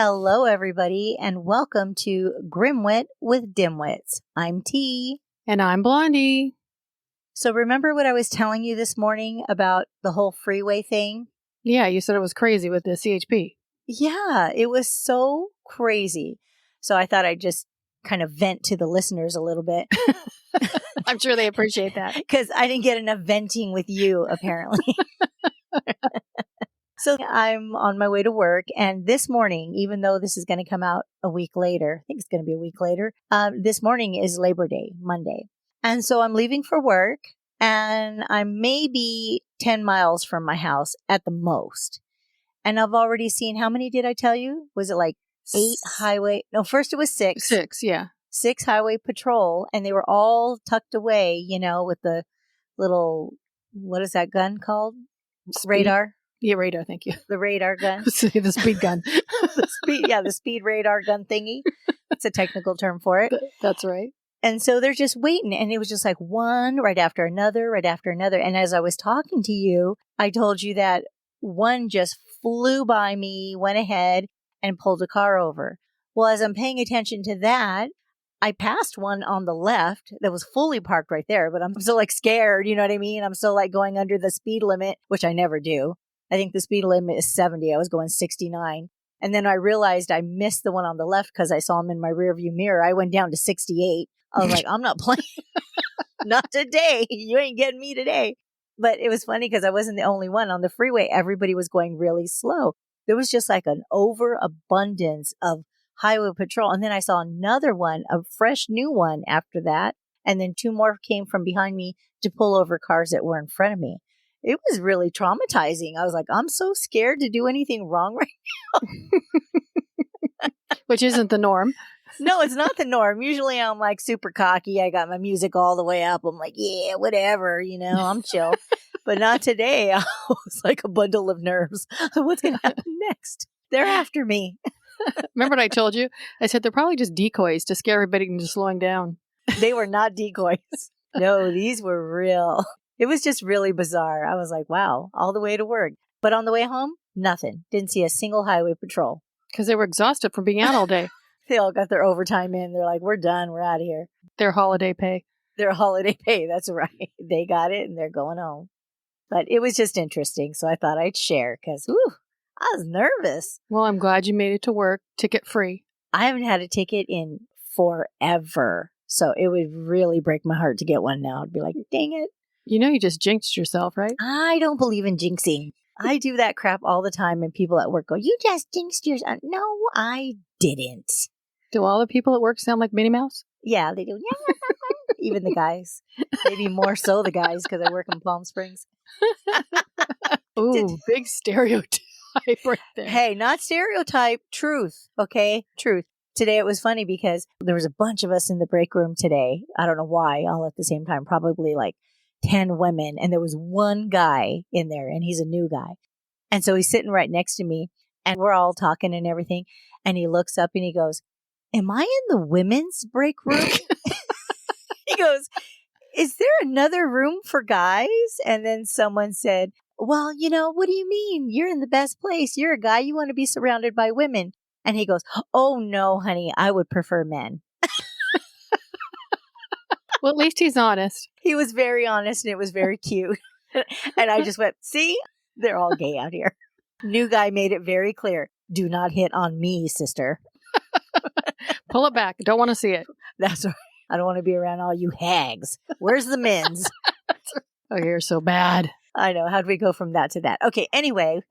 Hello, everybody, and welcome to Grimwit with Dimwits. I'm T. And I'm Blondie. So remember what I was telling you this morning about the whole freeway thing? Yeah, you said it was crazy with the CHP. Yeah, it was so crazy. So I thought I'd just kind of vent to the listeners a little bit. I'm sure they appreciate that. Because I didn't get enough venting with you, apparently. So I'm on my way to work, and this morning, even though this is going to come out a week later, I think it's going to be a week later, this morning is Labor Day, Monday. And so I'm leaving for work, and I'm maybe 10 miles from my house at the most. And I've already seen, how many did I tell you? Was it like 8 highway? No, first it was 6. 6, yeah. 6 highway patrol, and they were all tucked away, you know, with the little, what is that gun called? Radar? Yeah, radar, thank you. The radar gun. The speed gun. the speed radar gun thingy. That's a technical term for it. That's right. And so they're just waiting. And it was just like one right after another, right after another. And as I was talking to you, I told you that one just flew by me, went ahead and pulled a car over. Well, as I'm paying attention to that, I passed one on the left that was fully parked right there, but I'm still like scared. You know what I mean? I'm still like going under the speed limit, which I never do. I think the speed limit is 70. I was going 69. And then I realized I missed the one on the left because I saw him in my rearview mirror. I went down to 68. I was like, I'm not playing. Not today. You ain't getting me today. But it was funny because I wasn't the only one on the freeway. Everybody was going really slow. There was just like an overabundance of highway patrol. And then I saw another one, a fresh new one after that. And then 2 more came from behind me to pull over cars that were in front of me. It was really traumatizing. I was like, I'm so scared to do anything wrong right now. Which isn't the norm. No, it's not the norm. Usually I'm like super cocky. I got my music all the way up. I'm like, yeah, whatever, you know, I'm chill. But not today. I was like a bundle of nerves. What's going to happen next? They're after me. Remember what I told you? I said they're probably just decoys to scare everybody into slowing down. They were not decoys. No, these were real. It was just really bizarre. I was like, wow, all the way to work. But on the way home, nothing. Didn't see a single highway patrol. Because they were exhausted from being out all day. They all got their overtime in. They're like, we're done. We're out of here. Their holiday pay. Their holiday pay. That's right. They got it and they're going home. But it was just interesting. So I thought I'd share because, I was nervous. Well, I'm glad you made it to work ticket free. I haven't had a ticket in forever. So it would really break my heart to get one now. I'd be like, dang it. You know you just jinxed yourself, right? I don't believe in jinxing. I do that crap all the time, and people at work go, you just jinxed yourself. No, I didn't. Do all the people at work sound like Minnie Mouse? Yeah, they do. Even the guys. Maybe more so the guys, because I work in Palm Springs. Ooh, big stereotype right there. Hey, not stereotype. Truth. Okay? Truth. Today it was funny because there was a bunch of us in the break room today. I don't know why, all at the same time. Probably like 10 women, and there was one guy in there, and he's a new guy. And so he's sitting right next to me, and we're all talking and everything. And he looks up and he goes, am I in the women's break room? He goes, is there another room for guys? And then someone said, well, you know, what do you mean? You're in the best place. You're a guy. You want to be surrounded by women. And he goes, oh, no, honey, I would prefer men. Well, at least he's honest. He was very honest, and it was very cute. And I just went, see, they're all gay out here. New guy made it very clear. Do not hit on me, sister. Pull it back. Don't want to see it. That's right. I don't want to be around all you hags. Where's the men's? Oh, you're so bad. I know. How'd we go from that to that? Okay, anyway.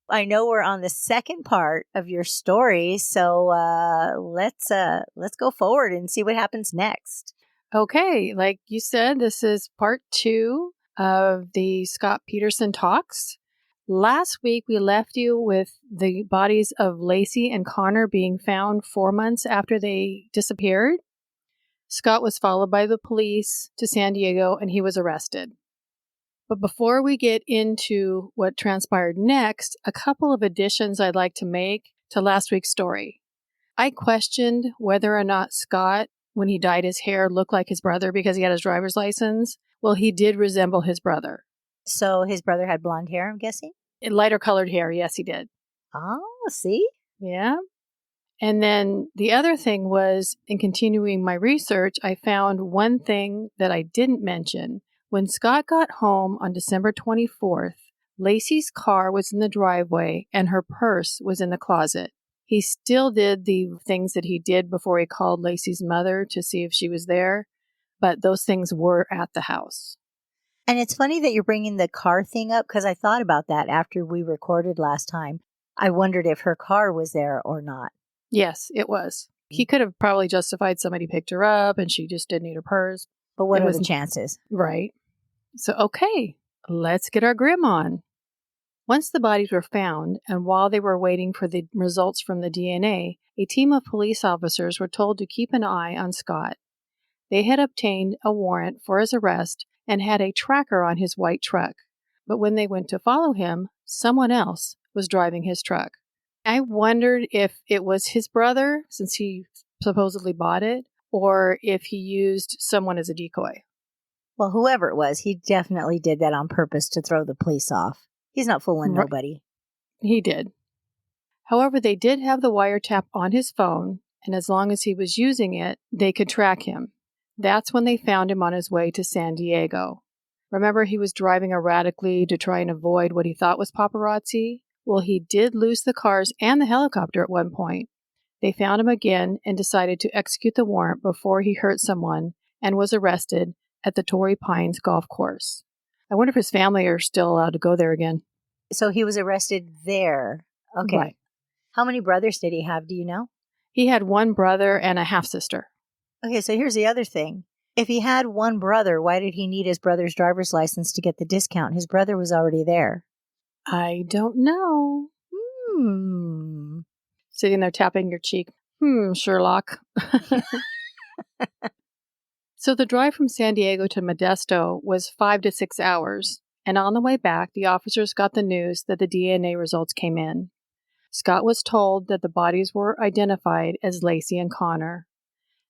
I know we're on the second part of your story, so let's go forward and see what happens next. Okay, like you said, this is part 2 of the Scott Peterson talks. Last week, we left you with the bodies of Laci and Connor being found 4 months after they disappeared. Scott was followed by the police to San Diego, and he was arrested. But before we get into what transpired next, a couple of additions I'd like to make to last week's story. I questioned whether or not Scott, when he dyed his hair, looked like his brother because he had his driver's license. Well, he did resemble his brother. So his brother had blonde hair, I'm guessing? Lighter colored hair, yes, he did. Oh, see? Yeah. And then the other thing was, in continuing my research, I found one thing that I didn't mention. When Scott got home on December 24th, Laci's car was in the driveway and her purse was in the closet. He still did the things that he did before he called Laci's mother to see if she was there, but those things were at the house. And it's funny that you're bringing the car thing up because I thought about that after we recorded last time. I wondered if her car was there or not. Yes, it was. He could have probably justified somebody picked her up and she just didn't need her purse. But what It are was the chances? Right. So, okay, let's get our grim on. Once the bodies were found, and while they were waiting for the results from the DNA, a team of police officers were told to keep an eye on Scott. They had obtained a warrant for his arrest and had a tracker on his white truck. But when they went to follow him, someone else was driving his truck. I wondered if it was his brother, since he supposedly bought it, or if he used someone as a decoy. Well, whoever it was, he definitely did that on purpose to throw the police off. He's not fooling nobody. He did. However, they did have the wiretap on his phone, and as long as he was using it, they could track him. That's when they found him on his way to San Diego. Remember, he was driving erratically to try and avoid what he thought was paparazzi? Well, he did lose the cars and the helicopter at one point. They found him again and decided to execute the warrant before he hurt someone and was arrested at the Torrey Pines golf course. I wonder if his family are still allowed to go there again. So he was arrested there. Okay. Right. How many brothers did he have? Do you know? He had one brother and a half-sister. Okay, so here's the other thing. If he had one brother, why did he need his brother's driver's license to get the discount? His brother was already there. I don't know. Sitting there tapping your cheek. Sherlock. So the drive from San Diego to Modesto was 5 to 6 hours, and on the way back, the officers got the news that the DNA results came in. Scott was told that the bodies were identified as Laci and Connor.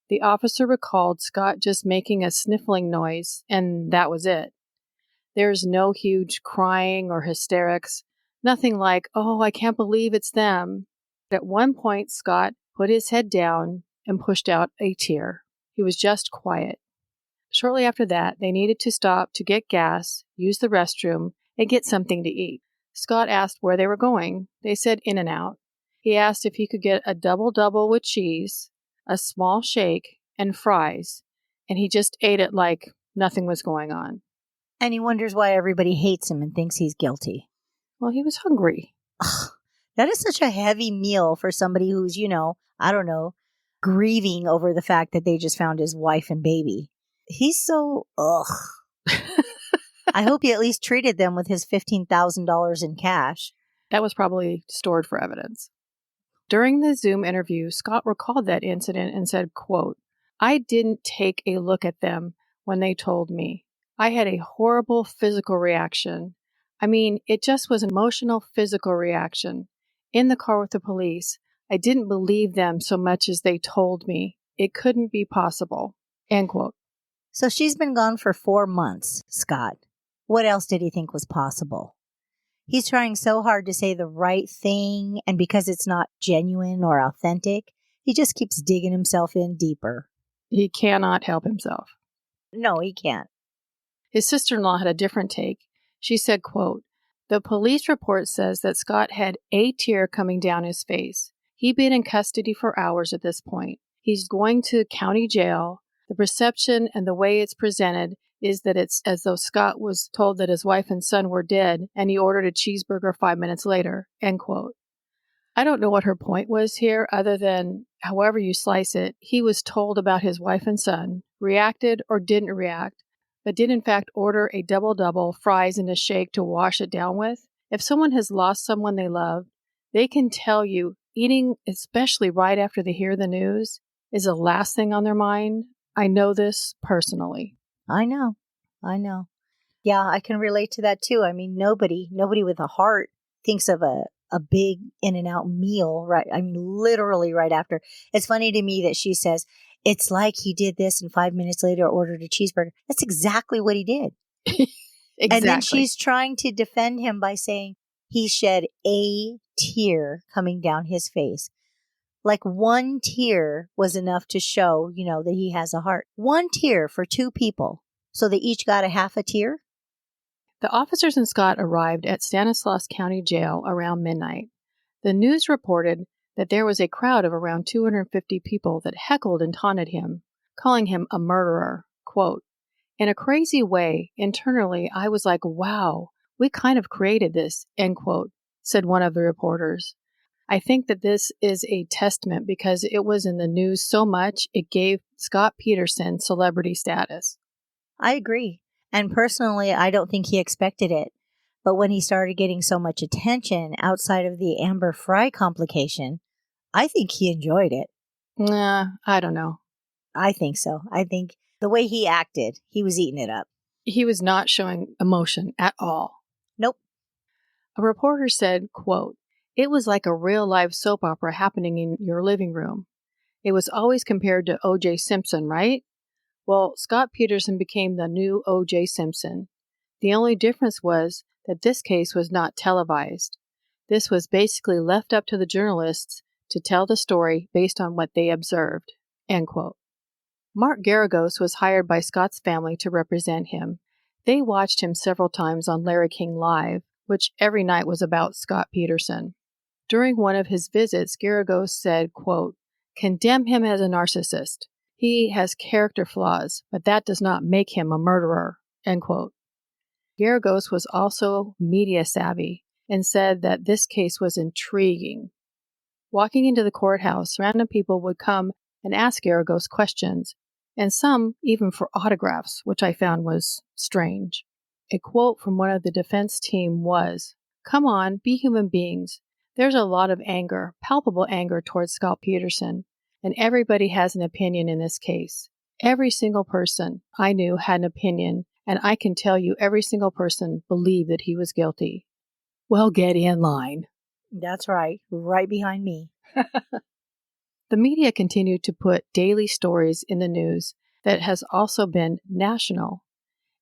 The officer recalled Scott just making a sniffling noise, and that was it. There's no huge crying or hysterics, nothing like, "Oh, I can't believe it's them." At one point, Scott put his head down and pushed out a tear. He was just quiet. Shortly after that, they needed to stop to get gas, use the restroom, and get something to eat. Scott asked where they were going. They said In-N-Out. He asked if he could get a double-double with cheese, a small shake, and fries, and he just ate it like nothing was going on. And he wonders why everybody hates him and thinks he's guilty. Well, he was hungry. Ugh, that is such a heavy meal for somebody who's, I don't know, grieving over the fact that they just found his wife and baby. He's so, I hope he at least treated them with his $15,000 in cash. That was probably stored for evidence. During the Zoom interview, Scott recalled that incident and said, quote, "I didn't take a look at them when they told me. I had a horrible physical reaction. I mean, it just was an emotional physical reaction. In the car with the police, I didn't believe them so much as they told me. It couldn't be possible." End quote. So she's been gone for 4 months, Scott. What else did he think was possible? He's trying so hard to say the right thing, and because it's not genuine or authentic, he just keeps digging himself in deeper. He cannot help himself. No, he can't. His sister-in-law had a different take. She said, quote, "The police report says that Scott had a tear coming down his face. He'd been in custody for hours at this point. He's going to county jail. The perception and the way it's presented is that it's as though Scott was told that his wife and son were dead and he ordered a cheeseburger 5 minutes later." End quote. I don't know what her point was here other than, however you slice it, he was told about his wife and son, reacted or didn't react, but did in fact order a double-double, fries, and a shake to wash it down with. If someone has lost someone they love, they can tell you eating, especially right after they hear the news, is the last thing on their mind. I know this personally. I know. Yeah, I can relate to that too. I mean, nobody with a heart thinks of a big In-N-Out meal, right? I mean, literally right after. It's funny to me that she says, it's like he did this and 5 minutes later ordered a cheeseburger. That's exactly what he did. Exactly. And then she's trying to defend him by saying he shed a tear coming down his face. Like one tear was enough to show, that he has a heart. One tear for two people. So they each got a half a tear? The officers and Scott arrived at Stanislaus County Jail around midnight. The news reported that there was a crowd of around 250 people that heckled and taunted him, calling him a murderer. Quote, "In a crazy way, internally, I was like, wow, we kind of created this," end quote, said one of the reporters. I think that this is a testament because it was in the news so much, it gave Scott Peterson celebrity status. I agree. And personally, I don't think he expected it. But when he started getting so much attention outside of the Amber Fry complication, I think he enjoyed it. Nah, I don't know. I think so. I think the way he acted, he was eating it up. He was not showing emotion at all. Nope. A reporter said, quote, "It was like a real-life soap opera happening in your living room. It was always compared to O.J. Simpson, right? Well, Scott Peterson became the new O.J. Simpson. The only difference was that this case was not televised. This was basically left up to the journalists to tell the story based on what they observed." End quote. Mark Garagos was hired by Scott's family to represent him. They watched him several times on Larry King Live, which every night was about Scott Peterson. During one of his visits, Garagos said, quote, "Condemn him as a narcissist. He has character flaws, but that does not make him a murderer," end quote. Garagos was also media savvy and said that this case was intriguing. Walking into the courthouse, random people would come and ask Garagos questions, and some even for autographs, which I found was strange. A quote from one of the defense team was, "Come on, be human beings. There's a lot of anger, palpable anger towards Scott Peterson, and everybody has an opinion in this case. Every single person I knew had an opinion, and I can tell you every single person believed that he was guilty." Well, get in line. That's right. Right behind me. The media continued to put daily stories in the news that has also been national.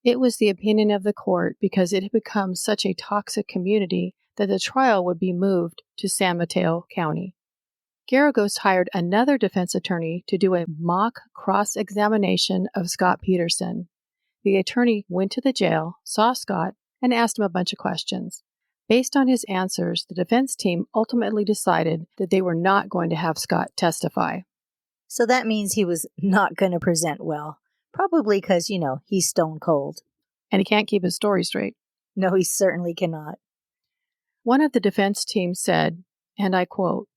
It was the opinion of the court because it had become such a toxic community that the trial would be moved to San Mateo County. Garagos hired another defense attorney to do a mock cross-examination of Scott Peterson. The attorney went to the jail, saw Scott, and asked him a bunch of questions. Based on his answers, the defense team ultimately decided that they were not going to have Scott testify. So that means he was not going to present well. Probably because, he's stone cold. And he can't keep his story straight. No, he certainly cannot. One of the defense team said, and I quote,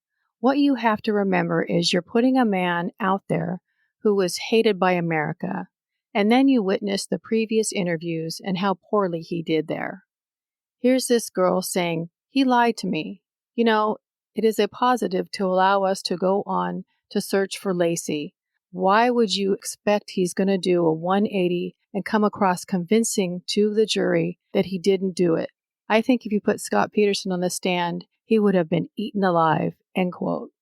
"What you have to remember is you're putting a man out there who was hated by America, and then you witness the previous interviews and how poorly he did there. Here's this girl saying, 'He lied to me.' It is a positive to allow us to go on to search for Laci. Why would you expect he's going to do a 180 and come across convincing to the jury that he didn't do it? I think if you put Scott Peterson on the stand, he would have been eaten alive," end quote.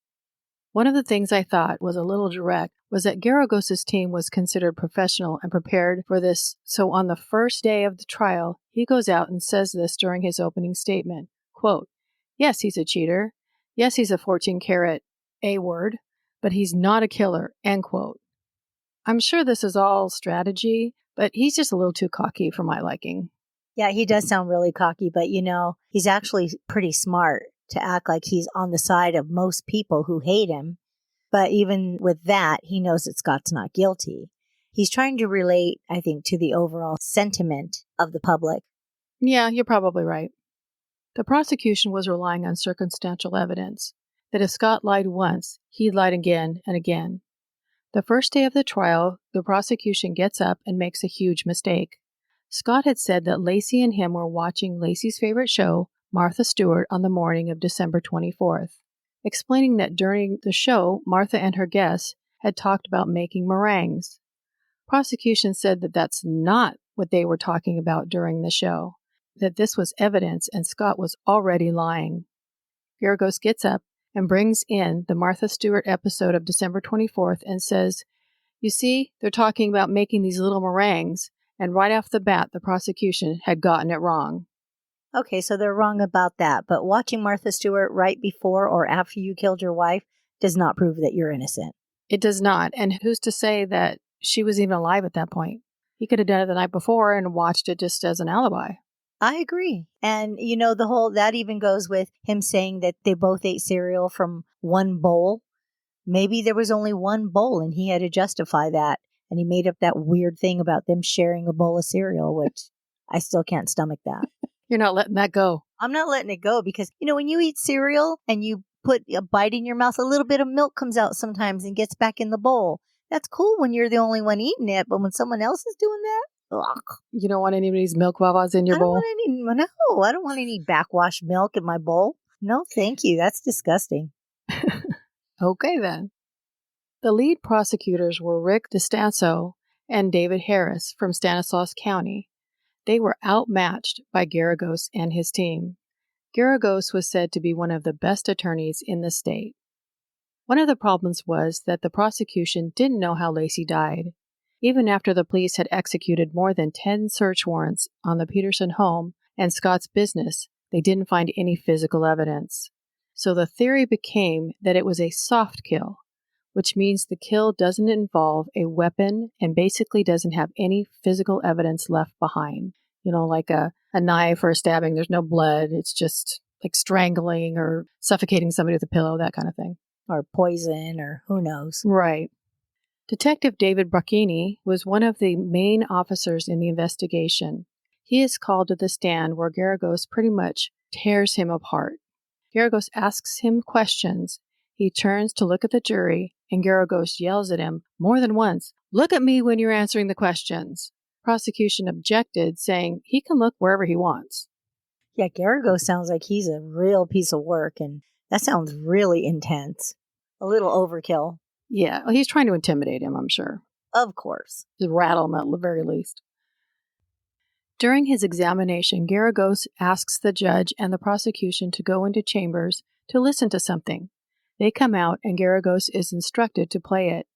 One of the things I thought was a little direct was that Garagos' team was considered professional and prepared for this, so on the first day of the trial, he goes out and says this during his opening statement, quote, "Yes, he's a cheater. Yes, he's a 14-carat A-word, but he's not a killer," end quote. I'm sure this is all strategy, but he's just a little too cocky for my liking. Yeah, he does sound really cocky, but he's actually pretty smart to act like he's on the side of most people who hate him. But even with that, he knows that Scott's not guilty. He's trying to relate, I think, to the overall sentiment of the public. Yeah, you're probably right. The prosecution was relying on circumstantial evidence that if Scott lied once, he lied again and again. The first day of the trial, the prosecution gets up and makes a huge mistake. Scott had said that Laci and him were watching Laci's favorite show, Martha Stewart, on the morning of December 24th, explaining that during the show, Martha and her guests had talked about making meringues. Prosecution said that that's not what they were talking about during the show, that this was evidence and Scott was already lying. Garagos gets up and brings in the Martha Stewart episode of December 24th and says, "You see, they're talking about making these little meringues," and right off the bat, the prosecution had gotten it wrong. Okay, so they're wrong about that. But watching Martha Stewart right before or after you killed your wife does not prove that you're innocent. It does not. And who's to say that she was even alive at that point? He could have done it the night before and watched it just as an alibi. I agree. And, that even goes with him saying that they both ate cereal from one bowl. Maybe there was only one bowl and he had to justify that. And he made up that weird thing about them sharing a bowl of cereal, which I still can't stomach that. You're not letting that go. I'm not letting it go because, when you eat cereal and you put a bite in your mouth, a little bit of milk comes out sometimes and gets back in the bowl. That's cool when you're the only one eating it, but when someone else is doing that, ugh. You don't want anybody's milk wawas in your bowl? I don't want any backwash milk in my bowl. No, thank you. That's disgusting. Okay, then. The lead prosecutors were Rick DeStanso and David Harris from Stanislaus County. They were outmatched by Garagos and his team. Garagos was said to be one of the best attorneys in the state. One of the problems was that the prosecution didn't know how Laci died. Even after the police had executed more than 10 search warrants on the Peterson home and Scott's business, they didn't find any physical evidence. So the theory became that it was a soft kill, which means the kill doesn't involve a weapon and basically doesn't have any physical evidence left behind. Like a knife or a stabbing, there's no blood. It's just like strangling or suffocating somebody with a pillow, that kind of thing. Or poison, or who knows. Right. Detective David Bracchini was one of the main officers in the investigation. He is called to the stand where Garagos pretty much tears him apart. Garagos asks him questions. He turns to look at the jury, and Garagos yells at him more than once, "Look at me when you're answering the questions." Prosecution objected, saying he can look wherever he wants. Yeah, Garagos sounds like he's a real piece of work, and that sounds really intense. A little overkill. Yeah, well, he's trying to intimidate him, I'm sure. Of course. To rattle him at the very least. During his examination, Garagos asks the judge and the prosecution to go into chambers to listen to something. They come out, and Garagos is instructed to play it.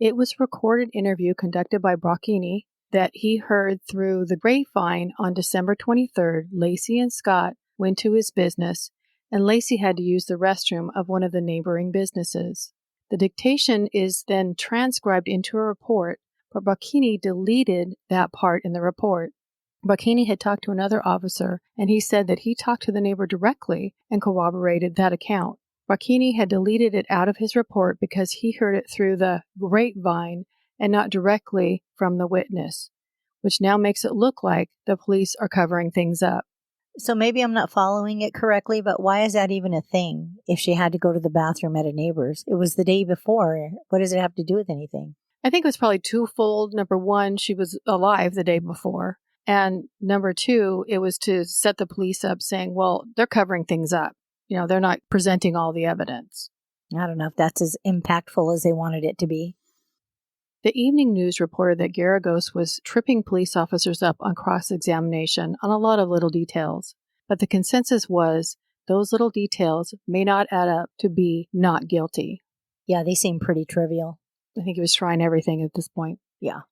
It was a recorded interview conducted by Bracchini that he heard through the grapevine on December 23rd. Laci and Scott went to his business, and Laci had to use the restroom of one of the neighboring businesses. The dictation is then transcribed into a report, but Bracchini deleted that part in the report. Bracchini had talked to another officer, and he said that he talked to the neighbor directly and corroborated that account. Bracchini had deleted it out of his report because he heard it through the grapevine and not directly from the witness, which now makes it look like the police are covering things up. So maybe I'm not following it correctly, but why is that even a thing if she had to go to the bathroom at a neighbor's? It was the day before. What does it have to do with anything? I think it was probably twofold. Number one, she was alive the day before. And number two, it was to set the police up saying, well, they're covering things up. They're not presenting all the evidence. I don't know if that's as impactful as they wanted it to be. The evening news reported that Garagos was tripping police officers up on cross-examination on a lot of little details, but the consensus was those little details may not add up to be not guilty. Yeah, they seem pretty trivial. I think he was trying everything at this point. Yeah.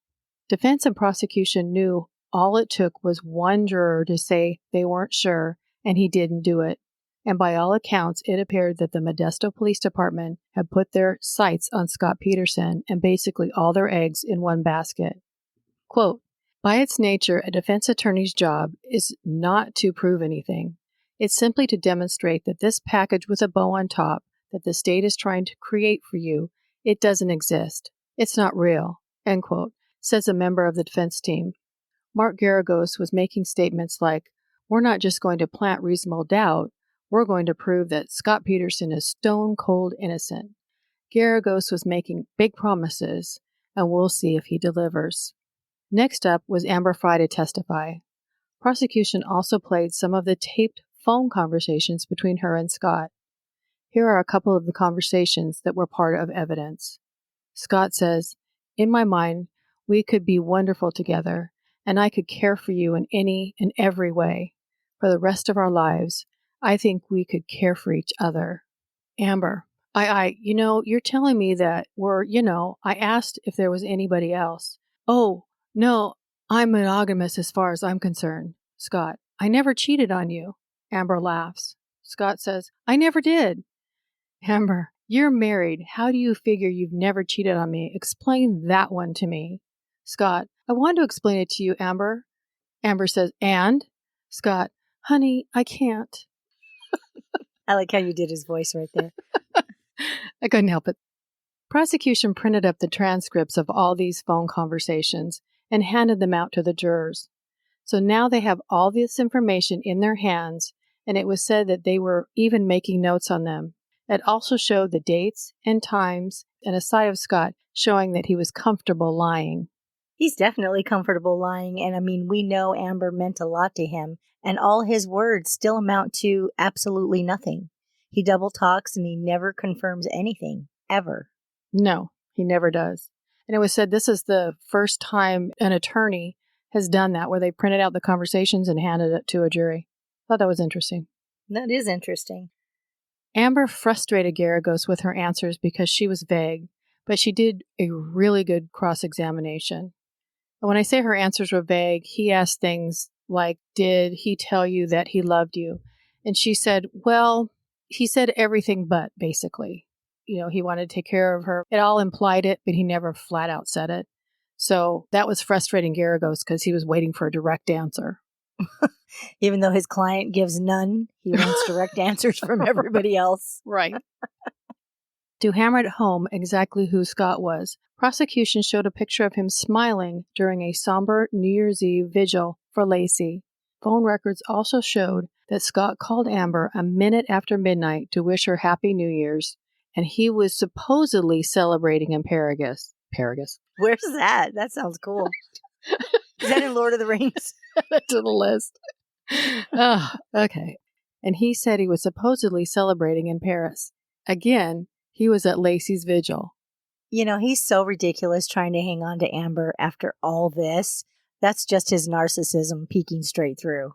Defense and prosecution knew all it took was one juror to say they weren't sure, and he didn't do it. And by all accounts, it appeared that the Modesto Police Department had put their sights on Scott Peterson and basically all their eggs in one basket. Quote, "By its nature, a defense attorney's job is not to prove anything. It's simply to demonstrate that this package with a bow on top that the state is trying to create for you, it doesn't exist. It's not real," end quote, says a member of the defense team. Mark Garagos was making statements like, "We're not just going to plant reasonable doubt. We're going to prove that Scott Peterson is stone cold innocent." Garagos was making big promises, and we'll see if he delivers. Next up was Amber Frey to testify. Prosecution also played some of the taped phone conversations between her and Scott. Here are a couple of the conversations that were part of evidence. Scott says, "In my mind, we could be wonderful together, and I could care for you in any and every way. For the rest of our lives, I think we could care for each other." Amber, you're telling me that I asked if there was anybody else. "Oh, no, I'm monogamous as far as I'm concerned." Scott, I never cheated on you. Amber laughs. Scott says, I never did. Amber, you're married. How do you figure you've never cheated on me? Explain that one to me. Scott, I want to explain it to you, Amber. Amber says, and? Scott, honey, I can't. I like how you did his voice right there. I couldn't help it. Prosecution printed up the transcripts of all these phone conversations and handed them out to the jurors. So now they have all this information in their hands, and it was said that they were even making notes on them. It also showed the dates and times and a side of Scott showing that he was comfortable lying. He's definitely comfortable lying, and I mean, we know Amber meant a lot to him, and all his words still amount to absolutely nothing. He double talks and he never confirms anything, ever. No, he never does. And it was said this is the first time an attorney has done that, where they printed out the conversations and handed it to a jury. Thought that was interesting. That is interesting. Amber frustrated Garagos with her answers because she was vague, but she did a really good cross-examination. And when I say her answers were vague, he asked things like, did he tell you that he loved you? And she said, well, he said everything but, basically. You know, he wanted to take care of her. It all implied it, but he never flat out said it. So that was frustrating Garagos because he was waiting for a direct answer. Even though his client gives none, he wants direct answers from everybody else. Right. To hammer it home exactly who Scott was, prosecution showed a picture of him smiling during a somber New Year's Eve vigil for Laci. Phone records also showed that Scott called Amber a minute after midnight to wish her Happy New Year's, and he was supposedly celebrating in Paragus. Paragus? Where's that? That sounds cool. Is that in Lord of the Rings? To the list. Oh, okay. And he said he was supposedly celebrating in Paris. Again, he was at Laci's vigil. You know, he's so ridiculous trying to hang on to Amber after all this. That's just his narcissism peeking straight through.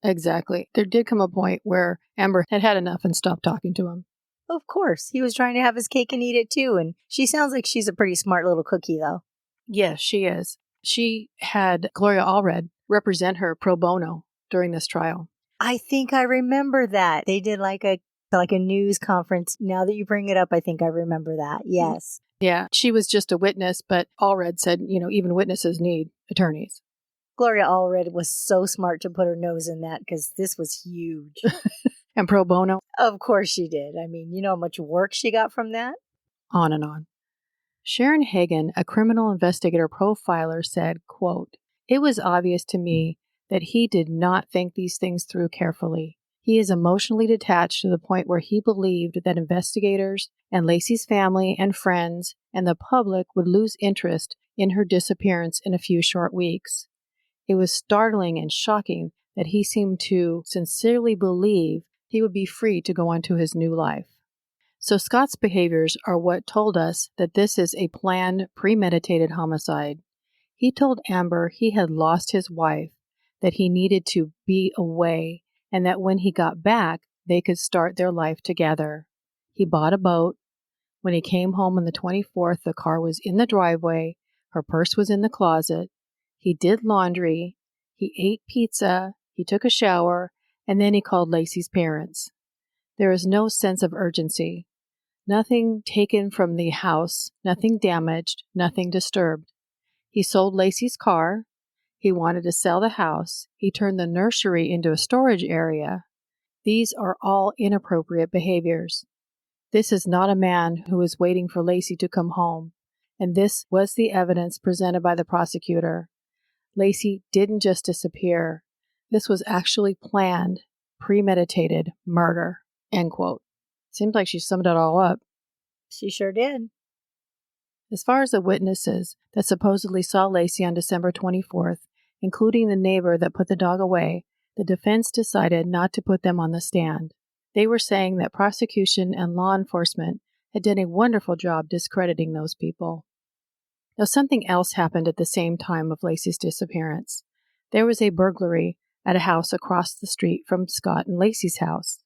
Exactly. There did come a point where Amber had had enough and stopped talking to him. Of course. He was trying to have his cake and eat it too. And she sounds like she's a pretty smart little cookie, though. Yes, she is. She had Gloria Allred represent her pro bono during this trial. I think I remember that. They did like a news conference. Now that you bring it up, I think I remember that. Yes. Yeah, she was just a witness, but Allred said, you know, even witnesses need attorneys. Gloria Allred was so smart to put her nose in that because this was huge. And pro bono? Of course she did. I mean, you know how much work she got from that? On and on. Sharon Hagan, a criminal investigator profiler, said, quote, "It was obvious to me that he did not think these things through carefully. He is emotionally detached to the point where he believed that investigators and Laci's family and friends and the public would lose interest in her disappearance in a few short weeks. It was startling and shocking that he seemed to sincerely believe he would be free to go on to his new life." So Scott's behaviors are what told us that this is a planned, premeditated homicide. He told Amber he had lost his wife, that he needed to be away, and that when he got back, they could start their life together. He bought a boat. When he came home on the 24th, the car was in the driveway, her purse was in the closet. He did laundry, he ate pizza, he took a shower, and then he called Laci's parents. There is no sense of urgency. Nothing taken from the house, nothing damaged, nothing disturbed. He sold Laci's car. He wanted to sell the house. He turned the nursery into a storage area. These are all inappropriate behaviors. This is not a man who is waiting for Laci to come home, and this was the evidence presented by the prosecutor. Laci didn't just disappear. This was actually planned, premeditated murder, end quote. Seems like she summed it all up. She sure did. As far as the witnesses that supposedly saw Laci on December 24th, including the neighbor that put the dog away, the defense decided not to put them on the stand. They were saying that prosecution and law enforcement had done a wonderful job discrediting those people. Now, something else happened at the same time of Laci's disappearance. There was a burglary at a house across the street from Scott and Laci's house.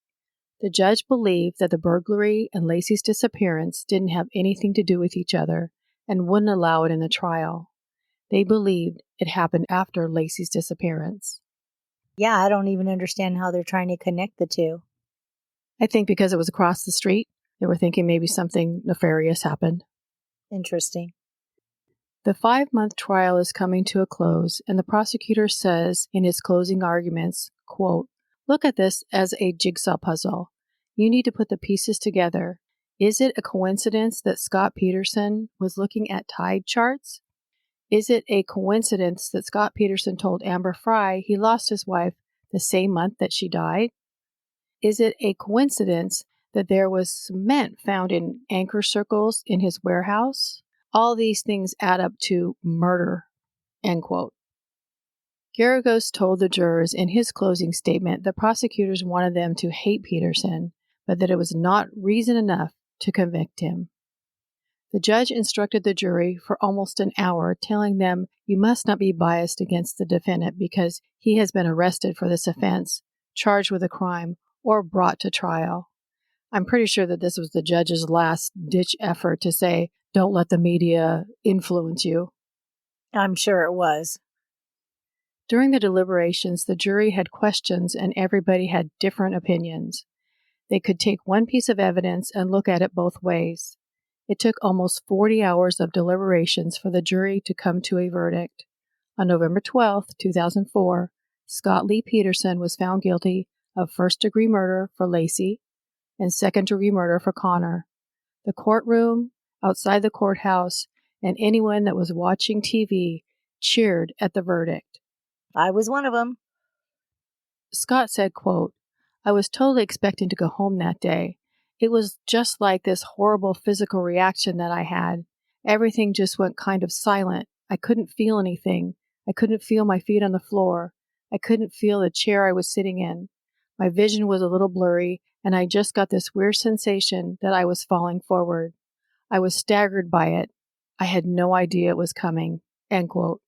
The judge believed that the burglary and Laci's disappearance didn't have anything to do with each other and wouldn't allow it in the trial. They believed it happened after Laci's disappearance. Yeah, I don't even understand how they're trying to connect the two. I think because it was across the street, they were thinking maybe something nefarious happened. Interesting. The 5-month trial is coming to a close, and the prosecutor says in his closing arguments, quote, "Look at this as a jigsaw puzzle. You need to put the pieces together. Is it a coincidence that Scott Peterson was looking at tide charts? Is it a coincidence that Scott Peterson told Amber Fry he lost his wife the same month that she died? Is it a coincidence that there was cement found in anchor circles in his warehouse? All these things add up to murder." End quote. Garagos told the jurors in his closing statement that prosecutors wanted them to hate Peterson, but that it was not reason enough to convict him. The judge instructed the jury for almost an hour, telling them, "You must not be biased against the defendant because he has been arrested for this offense, charged with a crime, or brought to trial." I'm pretty sure that this was the judge's last-ditch effort to say, don't let the media influence you. I'm sure it was. During the deliberations, the jury had questions and everybody had different opinions. They could take one piece of evidence and look at it both ways. It took almost 40 hours of deliberations for the jury to come to a verdict. On November 12, 2004, Scott Lee Peterson was found guilty of first-degree murder for Laci and second-degree murder for Connor. The courtroom, outside the courthouse, and anyone that was watching TV cheered at the verdict. I was one of them. Scott said, quote, "I was totally expecting to go home that day. It was just like this horrible physical reaction that I had. Everything just went kind of silent. I couldn't feel anything. I couldn't feel my feet on the floor. I couldn't feel the chair I was sitting in. My vision was a little blurry, and I just got this weird sensation that I was falling forward. I was staggered by it. I had no idea it was coming." End quote.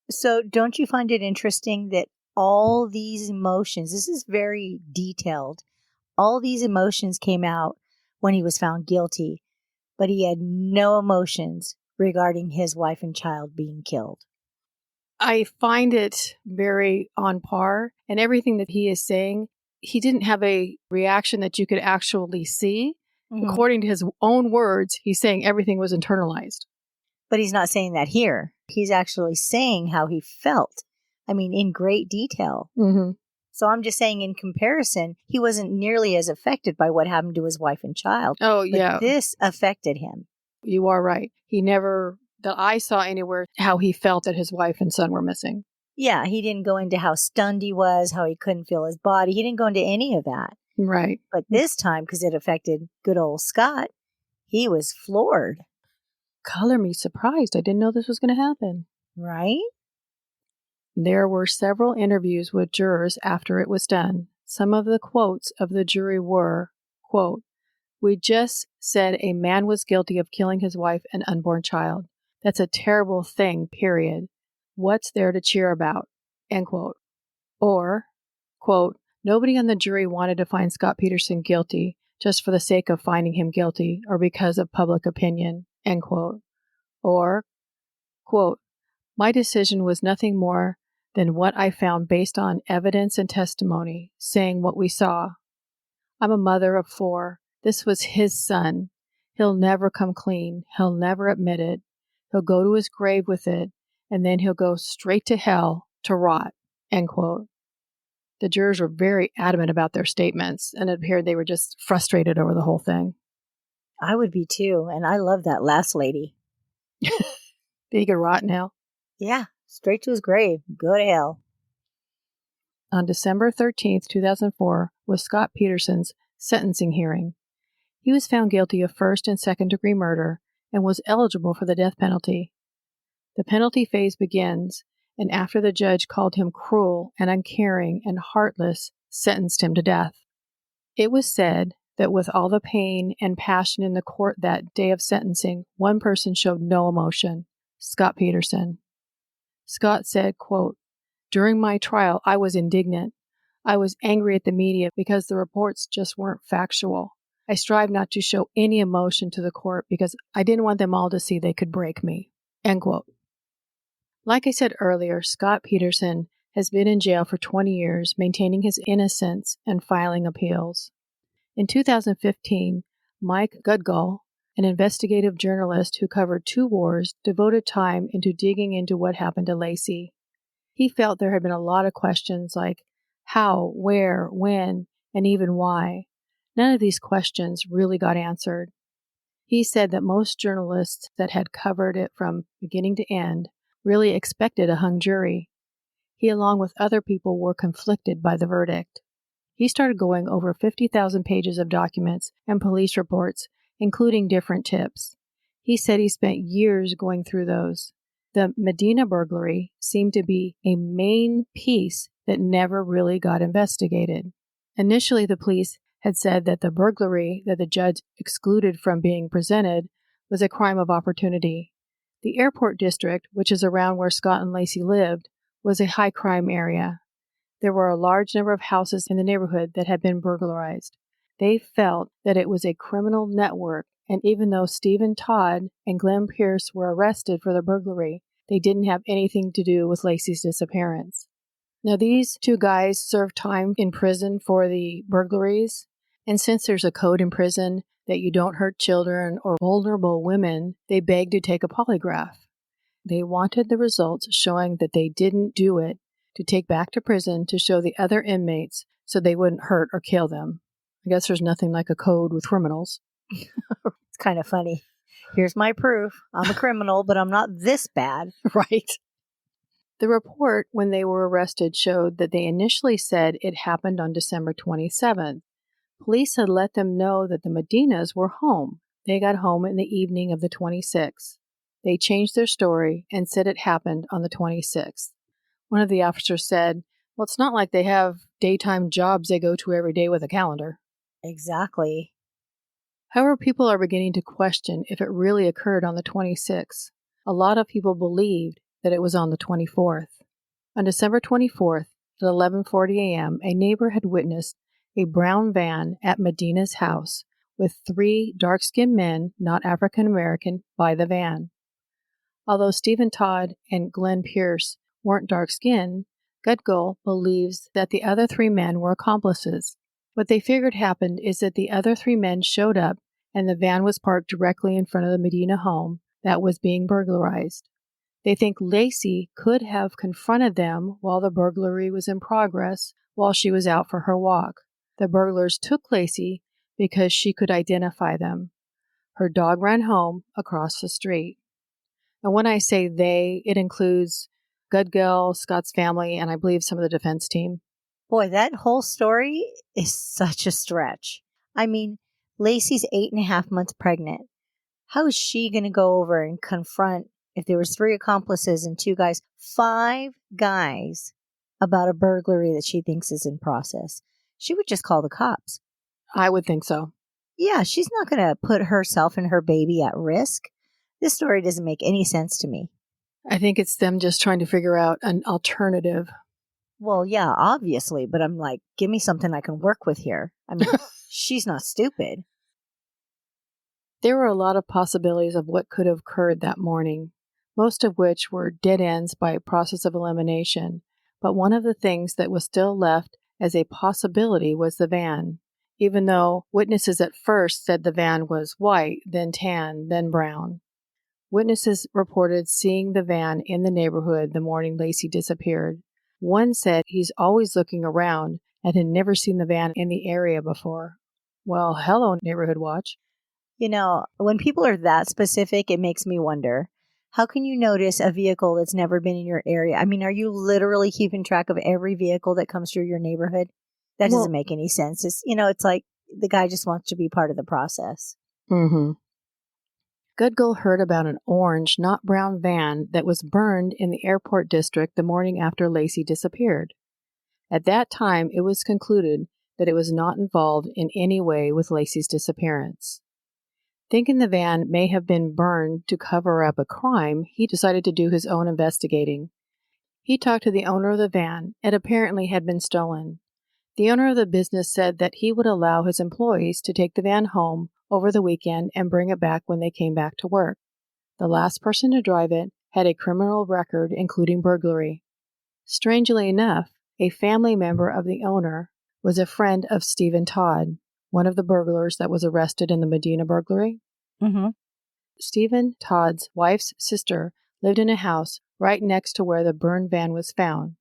So don't you find it interesting that all these emotions, this is very detailed, all these emotions came out when he was found guilty, but he had no emotions regarding his wife and child being killed. I find it very on par, and everything that he is saying, he didn't have a reaction that you could actually see. Mm-hmm. According to his own words, he's saying everything was internalized. But he's not saying that here. He's actually saying how he felt. I mean, in great detail. Mm-hmm. So I'm just saying in comparison, he wasn't nearly as affected by what happened to his wife and child. Oh, But yeah. this affected him. You are right. He never, that I saw anywhere, how he felt that his wife and son were missing. Yeah, he didn't go into how stunned he was, how he couldn't feel his body. He didn't go into any of that. Right. But this time, because it affected good old Scott, he was floored. Color me surprised. I didn't know this was going to happen. Right? There were several interviews with jurors after it was done. Some of the quotes of the jury were, quote, "We just said a man was guilty of killing his wife and unborn child. That's a terrible thing, period. What's there to cheer about?" End quote. Or, quote, "Nobody on the jury wanted to find Scott Peterson guilty just for the sake of finding him guilty or because of public opinion." End quote. Or, quote, "My decision was nothing more than what I found based on evidence and testimony, saying what we saw. I'm a mother of 4. This was his son. He'll never come clean. He'll never admit it. He'll go to his grave with it, and then he'll go straight to hell to rot." End quote. The jurors were very adamant about their statements, and it appeared they were just frustrated over the whole thing. I would be too. And I love that last lady. He could rot now. Yeah, straight to his grave. Go to hell. On December 13th, 2004, was Scott Peterson's sentencing hearing. He was found guilty of first and second-degree murder and was eligible for the death penalty. The penalty phase begins, and after the judge called him cruel and uncaring and heartless, sentenced him to death. It was said that with all the pain and passion in the court that day of sentencing, one person showed no emotion, Scott Peterson. Scott said, quote, "During my trial, I was indignant. I was angry at the media because the reports just weren't factual. I strived not to show any emotion to the court because I didn't want them all to see they could break me." End quote. Like I said earlier, Scott Peterson has been in jail for 20 years, maintaining his innocence and filing appeals. In 2015, Mike Gudgall, an investigative journalist who covered 2 wars, devoted time into digging into what happened to Laci. He felt there had been a lot of questions like how, where, when, and even why. None of these questions really got answered. He said that most journalists that had covered it from beginning to end really expected a hung jury. He, along with other people, were conflicted by the verdict. He started going over 50,000 pages of documents and police reports, including different tips. He said he spent years going through those. The Medina burglary seemed to be a main piece that never really got investigated. Initially, the police had said that the burglary that the judge excluded from being presented was a crime of opportunity. The airport district, which is around where Scott and Laci lived, was a high crime area. There were a large number of houses in the neighborhood that had been burglarized. They felt that it was a criminal network, and even though Stephen Todd and Glenn Pierce were arrested for the burglary, they didn't have anything to do with Laci's disappearance. Now, these 2 guys served time in prison for the burglaries, and since there's a code in prison that you don't hurt children or vulnerable women, they begged to take a polygraph. They wanted the results showing that they didn't do it to take back to prison to show the other inmates so they wouldn't hurt or kill them. I guess there's nothing like a code with criminals. It's kind of funny. Here's my proof. I'm a criminal, but I'm not this bad. Right. The report, when they were arrested, showed that they initially said it happened on December 27th. Police had let them know that the Medinas were home. They got home in the evening of the 26th. They changed their story and said it happened on the 26th. One of the officers said, well, it's not like they have daytime jobs they go to every day with a calendar. Exactly. However, people are beginning to question if it really occurred on the 26th. A lot of people believed that it was on the 24th. On December 24th, at 11:40 a.m., a neighbor had witnessed a brown van at Medina's house with 3 dark-skinned men, not African American, by the van. Although Stephen Todd and Glenn Pierce weren't dark-skinned, Gudgall believes that the other 3 men were accomplices. What they figured happened is that the other 3 men showed up and the van was parked directly in front of the Medina home that was being burglarized. They think Laci could have confronted them while the burglary was in progress while she was out for her walk. The burglars took Laci because she could identify them. Her dog ran home across the street. And when I say they, it includes Gudgall, Scott's family, and I believe some of the defense team. Boy, that whole story is such a stretch. I mean, Laci's 8.5 months pregnant. How is she going to go over and confront, if there was 3 accomplices and 2 guys, 5 guys, about a burglary that she thinks is in process? She would just call the cops. I would think so. Yeah, she's not going to put herself and her baby at risk. This story doesn't make any sense to me. I think it's them just trying to figure out an alternative. Well, yeah, obviously, but I'm like, give me something I can work with here. I mean, she's not stupid. There were a lot of possibilities of what could have occurred that morning, most of which were dead ends by process of elimination. But one of the things that was still left as a possibility was the van, even though witnesses at first said the van was white, then tan, then brown. Witnesses reported seeing the van in the neighborhood the morning Laci disappeared. One said he's always looking around and had never seen the van in the area before. Well, hello, Neighborhood Watch. You know, when people are that specific, it makes me wonder, how can you notice a vehicle that's never been in your area? I mean, are you literally keeping track of every vehicle that comes through your neighborhood? That doesn't make any sense. It's like the guy just wants to be part of the process. Mm-hmm. Gudgall heard about an orange, not brown van that was burned in the airport district the morning after Laci disappeared. At that time, it was concluded that it was not involved in any way with Laci's disappearance. Thinking the van may have been burned to cover up a crime, he decided to do his own investigating. He talked to the owner of the van. It apparently had been stolen. The owner of the business said that he would allow his employees to take the van home over the weekend and bring it back when they came back to work. The last person to drive it had a criminal record, including burglary. Strangely enough, a family member of the owner was a friend of Stephen Todd, one of the burglars that was arrested in the Medina burglary. Mm-hmm. Stephen Todd's wife's sister lived in a house right next to where the burned van was found.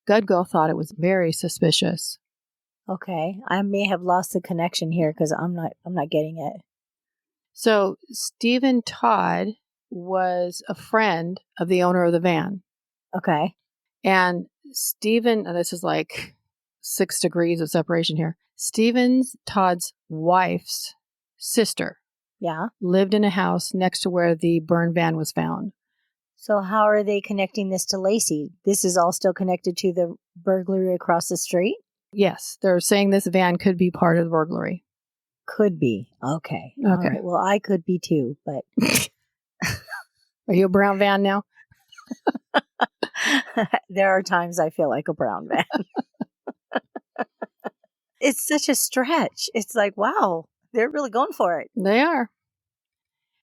Gudgo thought it was very suspicious. Okay. I may have lost the connection here because I'm not getting it. So Stephen Todd was a friend of the owner of the van. Okay. And Stephen, this is like 6 degrees of separation here. Stephen Todd's wife's sister Yeah. lived in a house next to where the burned van was found. So how are they connecting this to Laci? This is all still connected to the burglary across the street? Yes, they're saying this van could be part of the burglary. Could be. Okay. All right. Well, I could be too, but Are you a brown van now? there are times I feel like a brown man. It's such a stretch. It's like, wow, they're really going for it. They are.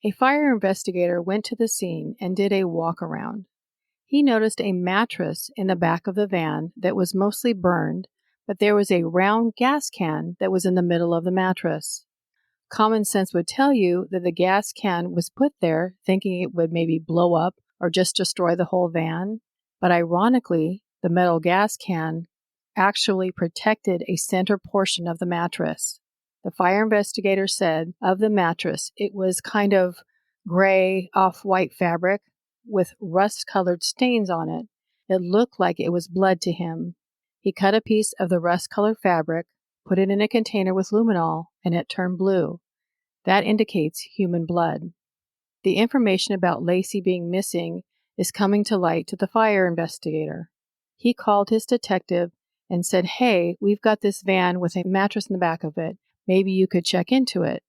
A fire investigator went to the scene and did a walk around. He noticed a mattress in the back of the van that was mostly burned, but there was a round gas can that was in the middle of the mattress. Common sense would tell you that the gas can was put there thinking it would maybe blow up or just destroy the whole van, but ironically, the metal gas can actually protected a center portion of the mattress. The fire investigator said of the mattress, it was kind of gray, off-white fabric with rust-colored stains on it. It looked like it was blood to him. He cut a piece of the rust-colored fabric, put it in a container with luminol, and it turned blue. That indicates human blood. The information about Laci being missing is coming to light to the fire investigator. He called his detective and said, "Hey, we've got this van with a mattress in the back of it. Maybe you could check into it."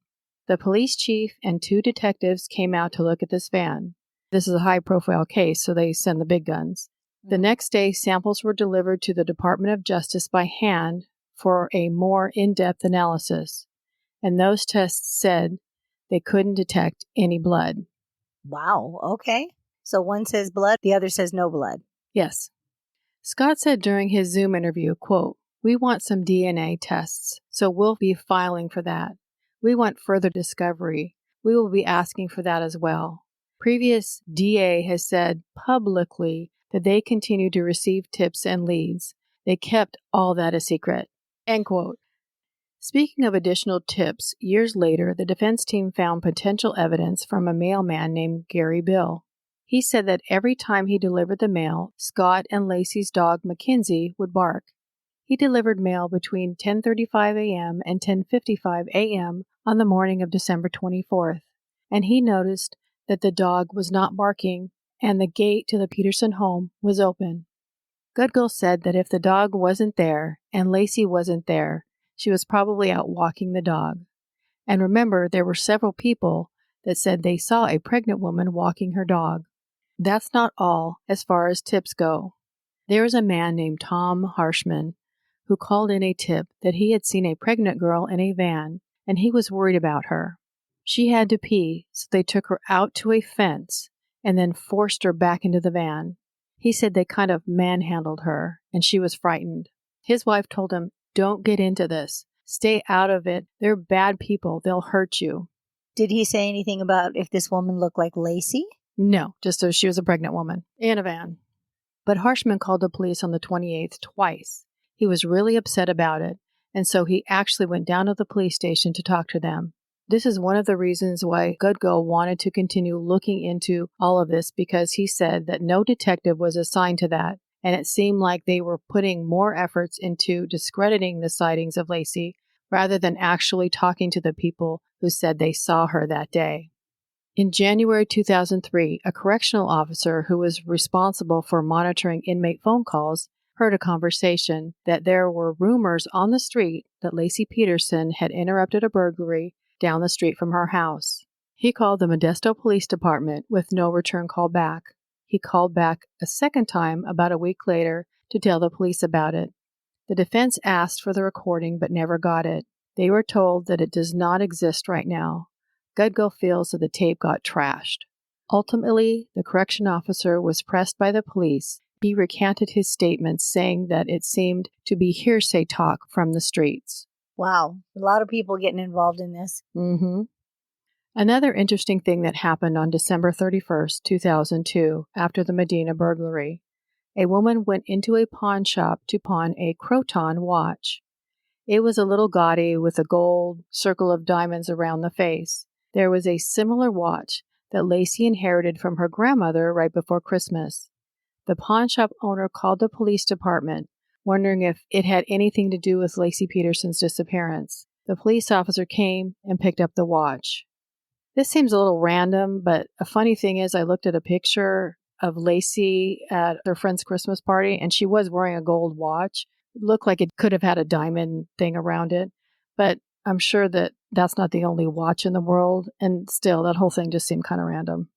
The police chief and 2 detectives came out to look at this van. This is a high-profile case, so they send the big guns. The next day, samples were delivered to the Department of Justice by hand for a more in-depth analysis, and those tests said they couldn't detect any blood. Wow. Okay. So one says blood, the other says no blood. Yes. Scott said during his Zoom interview, quote, "We want some DNA tests, so we'll be filing for that. We want further discovery. We will be asking for that as well." Previous DA has said publicly that they continue to receive tips and leads. They kept all that a secret. End quote. Speaking of additional tips, years later, the defense team found potential evidence from a mailman named Gary Bill. He said that every time he delivered the mail, Scott and Laci's dog Mackenzie would bark. He delivered mail between 10:35 a.m. and 10:55 a.m. on the morning of December 24th, and he noticed that the dog was not barking and the gate to the Peterson home was open. Goodgill said that if the dog wasn't there and Laci wasn't there, she was probably out walking the dog. And remember, there were several people that said they saw a pregnant woman walking her dog. That's not all as far as tips go. There was a man named Tom Harshman who called in a tip that he had seen a pregnant girl in a van and he was worried about her. She had to pee, so they took her out to a fence and then forced her back into the van. He said they kind of manhandled her and she was frightened. His wife told him, "Don't get into this. Stay out of it. They're bad people. They'll hurt you." Did he say anything about if this woman looked like Laci? No, just as she was a pregnant woman in a van. But Harshman called the police on the 28th twice. He was really upset about it, and so he actually went down to the police station to talk to them. This is one of the reasons why Goodgill wanted to continue looking into all of this, because he said that no detective was assigned to that, and it seemed like they were putting more efforts into discrediting the sightings of Laci rather than actually talking to the people who said they saw her that day. In January 2003, a correctional officer who was responsible for monitoring inmate phone calls heard a conversation that there were rumors on the street that Laci Peterson had interrupted a burglary down the street from her house. He called the Modesto Police Department with no return call back. He called back a second time about a week later to tell the police about it. The defense asked for the recording but never got it. They were told that it does not exist right now. Goodgill feels that the tape got trashed. Ultimately, the correction officer was pressed by the police, he recanted his statements, saying that it seemed to be hearsay talk from the streets. Wow. A lot of people getting involved in this. Mm-hmm. Another interesting thing that happened on December 31st, 2002, after the Medina burglary. A woman went into a pawn shop to pawn a Croton watch. It was a little gaudy with a gold circle of diamonds around the face. There was a similar watch that Laci inherited from her grandmother right before Christmas. The pawn shop owner called the police department, wondering if it had anything to do with Laci Peterson's disappearance. The police officer came and picked up the watch. This seems a little random, but a funny thing is I looked at a picture of Laci at her friend's Christmas party, and she was wearing a gold watch. It looked like it could have had a diamond thing around it, but I'm sure that that's not the only watch in the world, and still, that whole thing just seemed kind of random.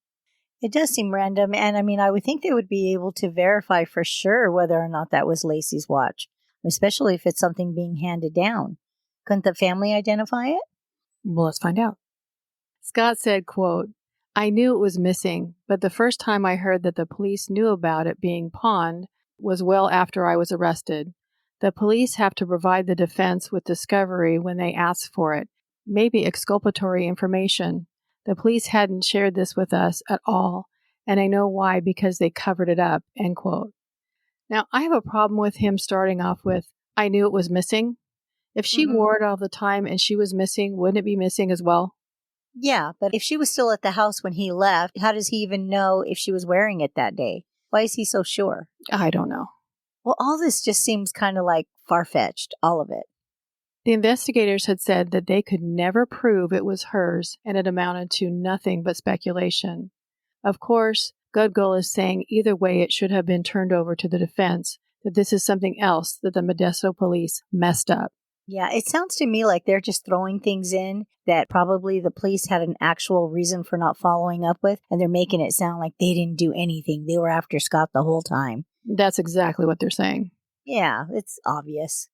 It does seem random, and I mean, I would think they would be able to verify for sure whether or not that was Laci's watch, especially if it's something being handed down. Couldn't the family identify it? Well, let's find out. Scott said, quote, "I knew it was missing, but the first time I heard that the police knew about it being pawned was well after I was arrested. The police have to provide the defense with discovery when they ask for it, maybe exculpatory information. The police hadn't shared this with us at all, and I know why, because they covered it up," end quote. Now, I have a problem with him starting off with, "I knew it was missing." If she wore it all the time and she was missing, wouldn't it be missing as well? Yeah, but if she was still at the house when he left, how does he even know if she was wearing it that day? Why is he so sure? I don't know. Well, all this just seems kind of like far-fetched, all of it. The investigators had said that they could never prove it was hers, and it amounted to nothing but speculation. Of course, Gudgel is saying either way it should have been turned over to the defense, that this is something else that the Modesto police messed up. Yeah, it sounds to me like they're just throwing things in that probably the police had an actual reason for not following up with, and they're making it sound like they didn't do anything. They were after Scott the whole time. That's exactly what they're saying. Yeah, it's obvious.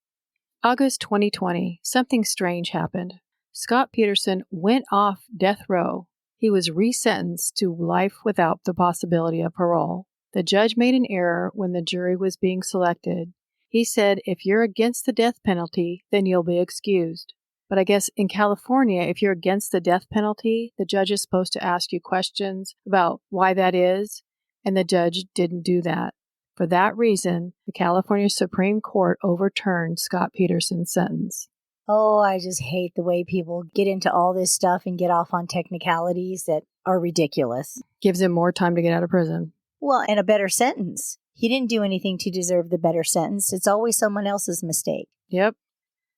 August 2020, something strange happened. Scott Peterson went off death row. He was resentenced to life without the possibility of parole. The judge made an error when the jury was being selected. He said, if you're against the death penalty, then you'll be excused. But I guess in California, if you're against the death penalty, the judge is supposed to ask you questions about why that is, and the judge didn't do that. For that reason, the California Supreme Court overturned Scott Peterson's sentence. Oh, I just hate the way people get into all this stuff and get off on technicalities that are ridiculous. Gives him more time to get out of prison. Well, and a better sentence. He didn't do anything to deserve the better sentence. It's always someone else's mistake. Yep.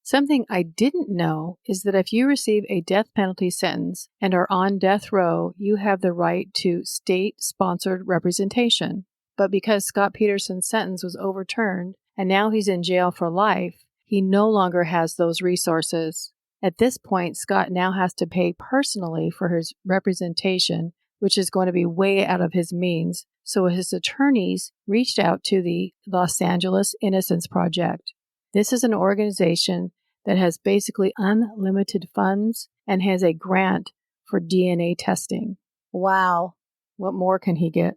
Something I didn't know is that if you receive a death penalty sentence and are on death row, you have the right to state-sponsored representation. But because Scott Peterson's sentence was overturned and now he's in jail for life, he no longer has those resources. At this point, Scott now has to pay personally for his representation, which is going to be way out of his means. So his attorneys reached out to the Los Angeles Innocence Project. This is an organization that has basically unlimited funds and has a grant for DNA testing. Wow. What more can he get?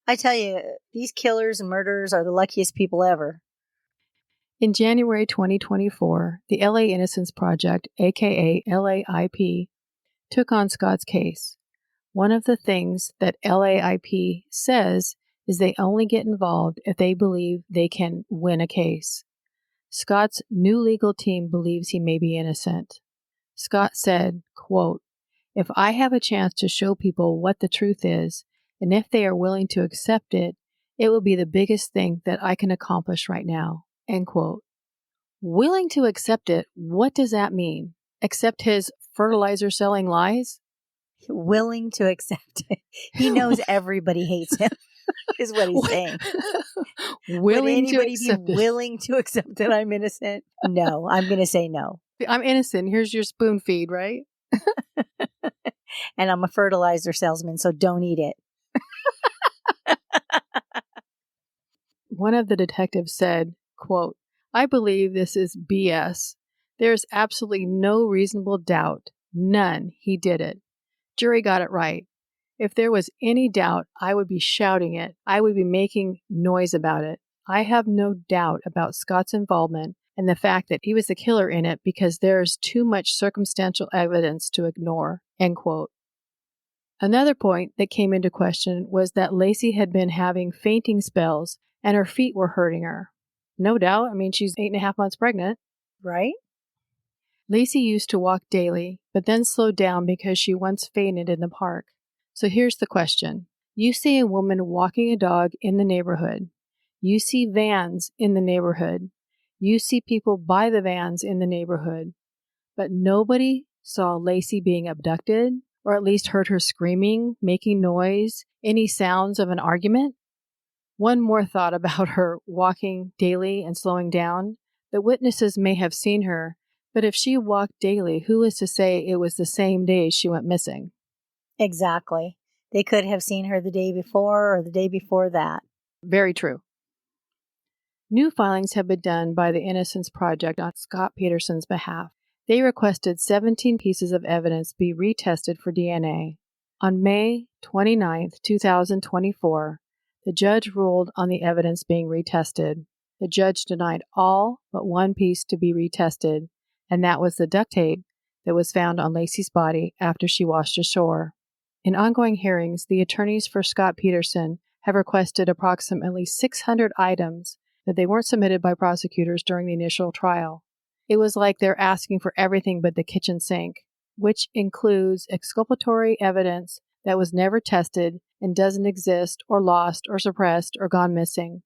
I tell you, these killers and murderers are the luckiest people ever. In January 2024, the LA Innocence Project, aka LAIP, took on Scott's case. One of the things that LAIP says is they only get involved if they believe they can win a case. Scott's new legal team believes he may be innocent. Scott said, quote, "If I have a chance to show people what the truth is, and if they are willing to accept it, it will be the biggest thing that I can accomplish right now," end quote. Willing to accept it, what does that mean? Accept his fertilizer selling lies? Willing to accept it. He knows everybody hates him, is what he's saying. Would anybody be willing to accept that I'm innocent? No, I'm going to say no. I'm innocent. Here's your spoon feed, right? And I'm a fertilizer salesman, so don't eat it. One of the detectives said, quote, "I believe this is BS. There is absolutely no reasonable doubt. None. He did it. Jury got it right. If there was any doubt, I would be shouting it. I would be making noise about it. I have no doubt about Scott's involvement and the fact that he was the killer in it because there's too much circumstantial evidence to ignore." End quote. Another point that came into question was that Laci had been having fainting spells and her feet were hurting her. No doubt. I mean, she's 8.5 months pregnant. Right? Laci used to walk daily, but then slowed down because she once fainted in the park. So here's the question. You see a woman walking a dog in the neighborhood. You see vans in the neighborhood. You see people by the vans in the neighborhood. But nobody saw Laci being abducted, or at least heard her screaming, making noise, any sounds of an argument. One more thought about her walking daily and slowing down. The witnesses may have seen her, but if she walked daily, who is to say it was the same day she went missing? Exactly. They could have seen her the day before or the day before that. Very true. New filings have been done by the Innocence Project on Scott Peterson's behalf. They requested 17 pieces of evidence be retested for DNA. On May 29, 2024, the judge ruled on the evidence being retested. The judge denied all but one piece to be retested, and that was the duct tape that was found on Laci's body after she washed ashore. In ongoing hearings, the attorneys for Scott Peterson have requested approximately 600 items that they weren't submitted by prosecutors during the initial trial. It was like they're asking for everything but the kitchen sink, which includes exculpatory evidence that was never tested and doesn't exist or lost or suppressed or gone missing.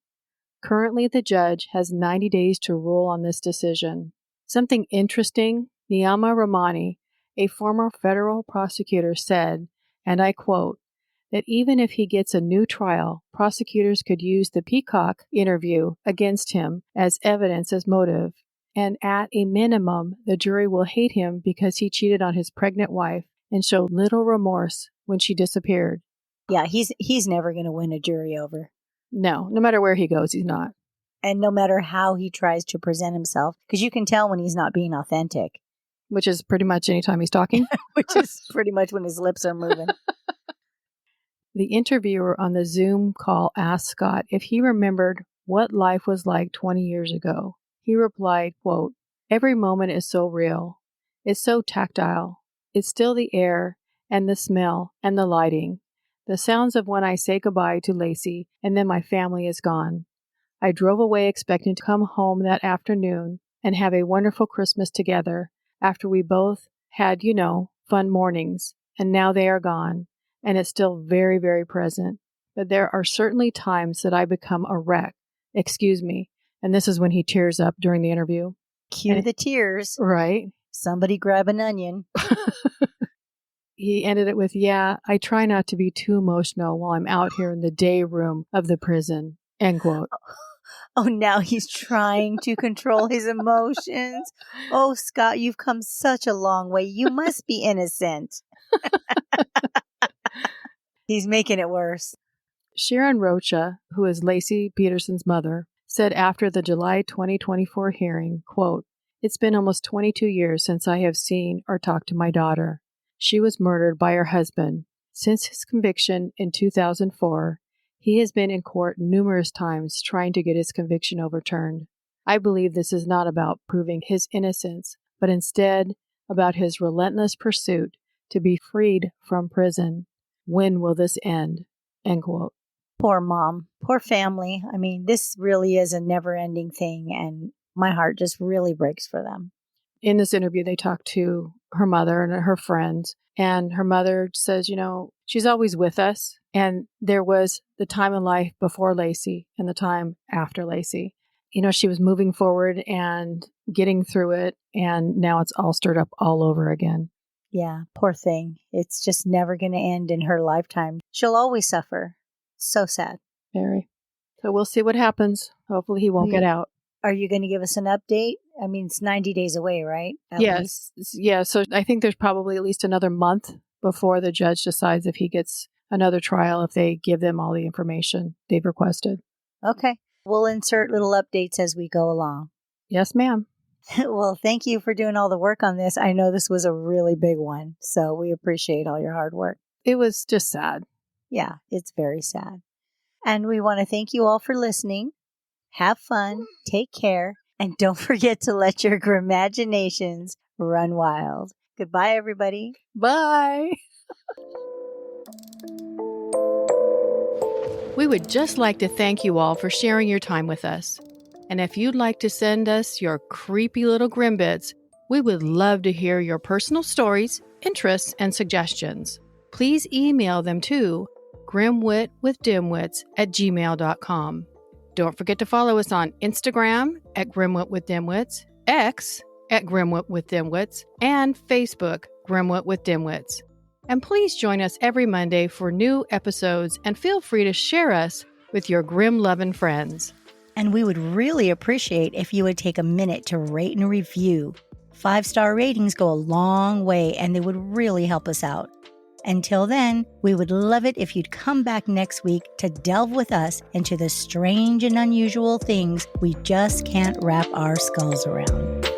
Currently, the judge has 90 days to rule on this decision. Something interesting, Niyama Ramani, a former federal prosecutor, said, and I quote, that even if he gets a new trial, prosecutors could use the Peacock interview against him as evidence as motive. And at a minimum, the jury will hate him because he cheated on his pregnant wife and showed little remorse when she disappeared. Yeah, he's never going to win a jury over. No matter where he goes, he's not. And no matter how he tries to present himself, because you can tell when he's not being authentic. Which is pretty much anytime he's talking. Which is pretty much when his lips are moving. The interviewer on the Zoom call asked Scott if he remembered what life was like 20 years ago. He replied, quote, "Every moment is so real. It's so tactile. It's still the air and the smell and the lighting. The sounds of when I say goodbye to Laci and then my family is gone. I drove away expecting to come home that afternoon and have a wonderful Christmas together after we both had, fun mornings, and now they are gone. And it's still very, very present. But there are certainly times that I become a wreck. Excuse me." And this is when he tears up during the interview. Cue the tears. Right. Somebody grab an onion. He ended it with, "Yeah, I try not to be too emotional while I'm out here in the day room of the prison." End quote. Oh, now he's trying to control his emotions. Oh, Scott, you've come such a long way. You must be innocent. He's making it worse. Sharon Rocha, who is Laci Peterson's mother, said after the July 2024 hearing, quote, "It's been almost 22 years since I have seen or talked to my daughter. She was murdered by her husband. Since his conviction in 2004, he has been in court numerous times trying to get his conviction overturned. I believe this is not about proving his innocence, but instead about his relentless pursuit to be freed from prison. When will this end?" End quote. Poor mom. Poor family. I mean, this really is a never-ending thing, and my heart just really breaks for them. In this interview, they talked to her mother and her friends, and her mother says, she's always with us, and there was the time in life before Laci and the time after Laci. She was moving forward and getting through it, and now it's all stirred up all over again. Yeah, poor thing. It's just never going to end in her lifetime. She'll always suffer. So sad. Very. So we'll see what happens. Hopefully he won't get out. Are you going to give us an update? I mean, it's 90 days away, right? Yes. Yeah. So I think there's probably at least another month before the judge decides if he gets another trial, if they give them all the information they've requested. Okay. We'll insert little updates as we go along. Yes, ma'am. Well, thank you for doing all the work on this. I know this was a really big one, so we appreciate all your hard work. It was just sad. Yeah, it's very sad. And we want to thank you all for listening. Have fun, take care, and don't forget to let your grimaginations run wild. Goodbye, everybody. Bye. We would just like to thank you all for sharing your time with us. And if you'd like to send us your creepy little grim bits, we would love to hear your personal stories, interests, and suggestions. Please email them to grimwitwithdimwits@gmail.com. Don't forget to follow us on Instagram @grimwitwithdimwits, X @grimwitwithdimwits, and Facebook grimwitwithdimwits. And please join us every Monday for new episodes and feel free to share us with your grim-loving friends. And we would really appreciate if you would take a minute to rate and review. 5-star ratings go a long way and they would really help us out. Until then, we would love it if you'd come back next week to delve with us into the strange and unusual things we just can't wrap our skulls around.